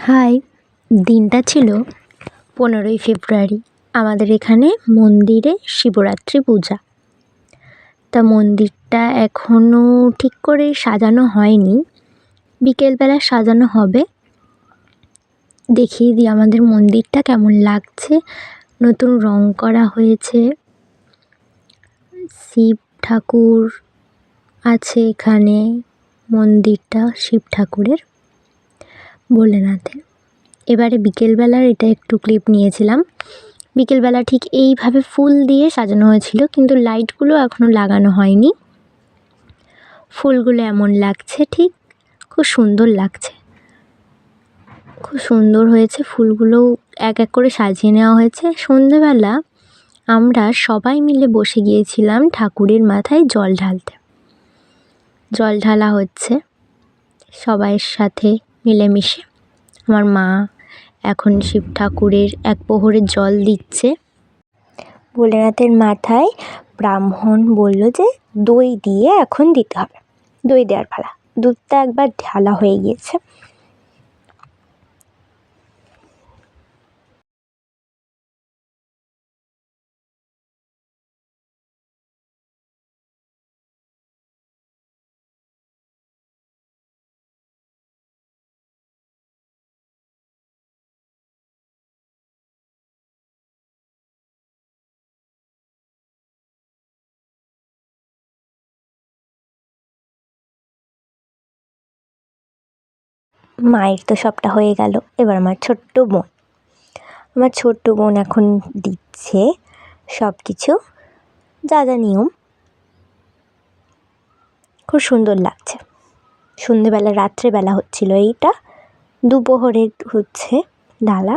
High, দিনটা ছিল 15ই ফেব্রুয়ারি। আমাদের এখানে মন্দিরে শিবরাত্রি পূজা। তা মন্দিরটা এখনও ঠিক করে সাজানো হয়নি, বিকেলবেলা সাজানো হবে। দেখিয়ে দিই আমাদের মন্দিরটা কেমন লাগছে। নতুন রং করা হয়েছে, শিব ঠাকুর আছে এখানে। মন্দিরটা শিব ঠাকুরের, ভোলেনাথের। এবারে বিকেলবেলার এটা একটু ক্লিপ নিয়েছিলাম। বিকেলবেলা ঠিক এইভাবে ফুল দিয়ে সাজানো হয়েছিল, কিন্তু লাইটগুলো এখনও লাগানো হয়নি। ফুলগুলো এমন লাগছে, ঠিক খুব সুন্দর লাগছে, খুব সুন্দর হয়েছে। ফুলগুলোও এক এক করে সাজিয়ে নেওয়া হয়েছে। সন্ধেবেলা আমরা সবাই মিলে বসে গিয়েছিলাম ঠাকুরের মাথায় জল ঢালতে। জল ঢালা হচ্ছে সবাইয়ের সাথে মিলেমিশে। আমার মা এখন শিব ঠাকুরের এক প্রহরের জল দিচ্ছে। ভোলেনাথের মাথায় ব্রাহ্মণ বলল যে দই দিয়ে এখন দিতে হবে, দই দেওয়ার পালা। দুধটা একবার ঢালা হয়ে গিয়েছে। মায়ের তো সবটা হয়ে গেল, এবার আমার ছোট্ট বোন এখন দিচ্ছে সব কিছু, যা যা নিয়ম। খুব সুন্দর লাগছে। সন্ধেবেলা রাত্রেবেলা হচ্ছিল এইটা, দুপুরে হচ্ছে ডালা।